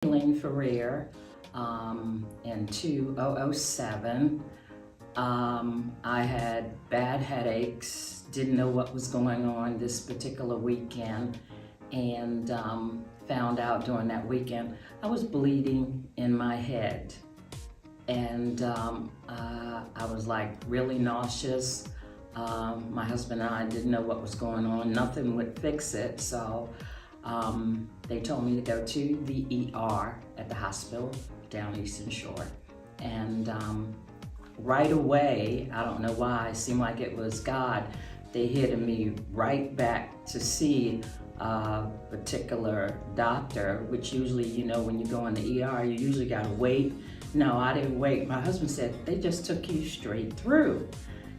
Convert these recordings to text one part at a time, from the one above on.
Elaine in 2007. I had bad headaches, didn't know what was going on this particular weekend, and found out during that weekend I was bleeding in my head. And I was like really nauseous. My husband and I didn't know what was going on. Nothing would fix it, so they told me to go to the ER at the hospital down Eastern Shore. And right away, I don't know why, it seemed like it was God, they headed me right back to see a particular doctor, which usually, you know, when you go in the ER, you usually gotta wait. No, I didn't wait. My husband said, they just took you straight through.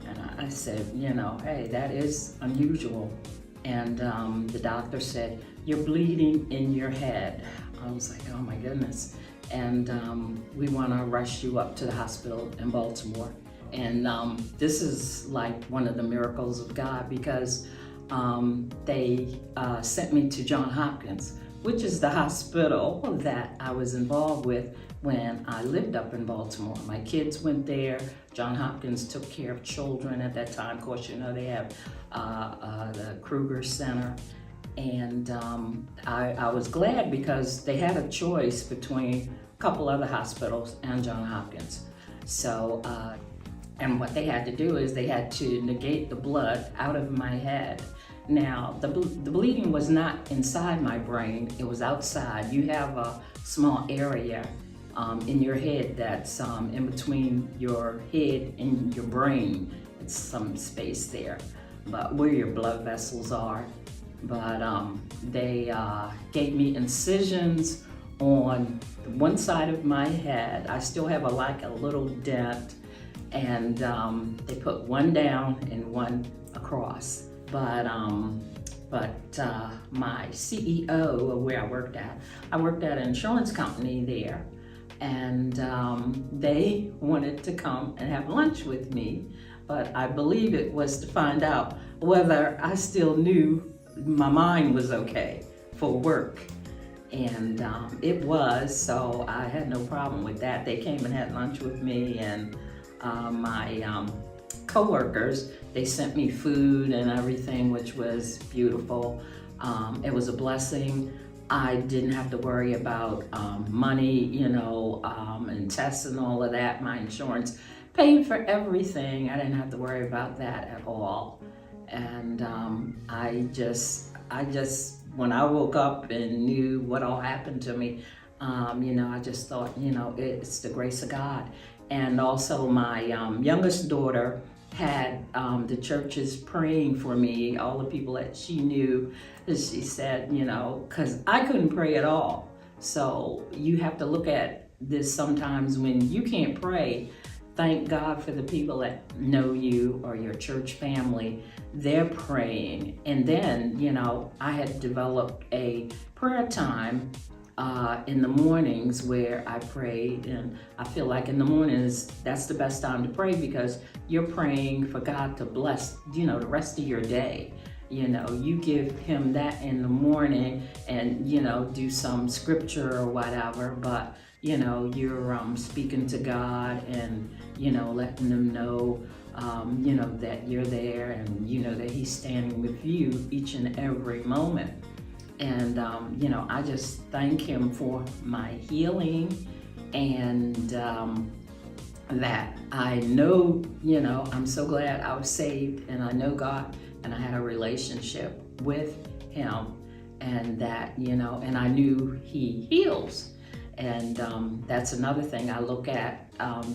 And I said, you know, hey, that is unusual. And the doctor said, you're bleeding in your head. I was like, oh my goodness. And we want to rush you up to the hospital in Baltimore. And this is like one of the miracles of God, because they sent me to Johns Hopkins, which is the hospital that I was involved with when I lived up in Baltimore. My kids went there. Johns Hopkins took care of children at that time. Of course, you know, they have the Kruger Center. And I was glad because they had a choice between a couple other hospitals and Johns Hopkins. So, and what they had to do is they had to negate the blood out of my head. Now, the bleeding was not inside my brain, it was outside. You have a small area in your head that's in between your head and your brain. It's some space there, but where your blood vessels are. But they gave me incisions on one side of my head. I still have a little dent, and they put one down and one across. But my CEO of where I worked at an insurance company there, and they wanted to come and have lunch with me, but I believe it was to find out whether I still knew my mind was okay for work. And it was, so I had no problem with that. They came and had lunch with me, and my co-workers, they sent me food and everything, which was beautiful. It was a blessing. I didn't have to worry about money, you know, and tests and all of that. My insurance paid for everything. I didn't have to worry about that at all. And I just, when I woke up and knew what all happened to me, you know, I just thought, you know, it's the grace of God. And also my youngest daughter had the churches praying for me, all the people that she knew. She said, you know, because I couldn't pray at all. So you have to look at this sometimes when you can't pray. Thank God for the people that know you or your church family. They're praying. And then, you know, I had developed a prayer time in the mornings where I prayed, and I feel like in the mornings, that's the best time to pray, because you're praying for God to bless, you know, the rest of your day. You know, you give him that in the morning and, you know, do some scripture or whatever, but, you know, you're speaking to God and, you know, letting them know, you know, that you're there, and, you know, that he's standing with you each and every moment. And, you know, I just thank him for my healing, and that I know, you know, I'm so glad I was saved, and I know God, and I had a relationship with him, and that, you know, and I knew he heals. And that's another thing I look at,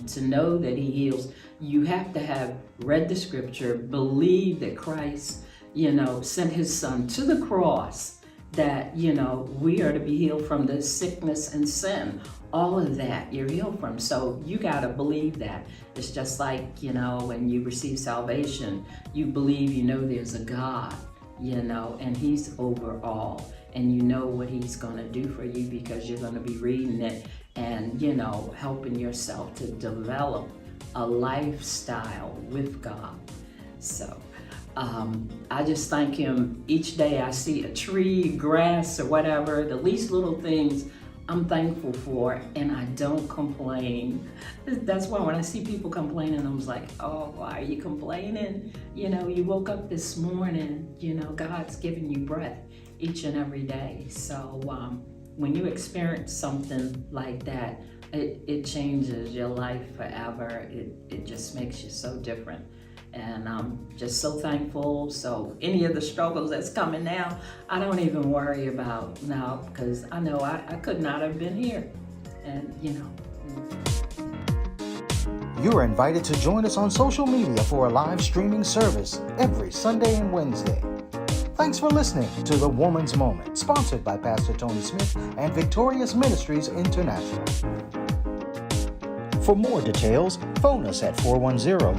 to know that he heals. You have to have read the scripture, believe that Christ, you know, sent his son to the cross, that, you know, we are to be healed from the sickness and sin. All of that you're healed from. So you got to believe that. It's just like, you know, when you receive salvation, you believe, you know, there's a God, you know, and he's over all. And you know what he's going to do for you, because you're going to be reading it and, you know, helping yourself to develop a lifestyle with God. So I just thank him each day I see a tree, grass, or whatever, the least little things I'm thankful for, and I don't complain. That's why when I see people complaining, I'm just like, oh, why are you complaining? You know, you woke up this morning, you know, God's giving you breath each and every day. So when you experience something like that, it changes your life forever. It just makes you so different. And I'm just so thankful. So any of the struggles that's coming now, I don't even worry about now, because I know I could not have been here. And you know. You are invited to join us on social media for a live streaming service every Sunday and Wednesday. Thanks for listening to The Woman's Moment, sponsored by Pastor Tony Smith and Victorious Ministries International. For more details, phone us at 410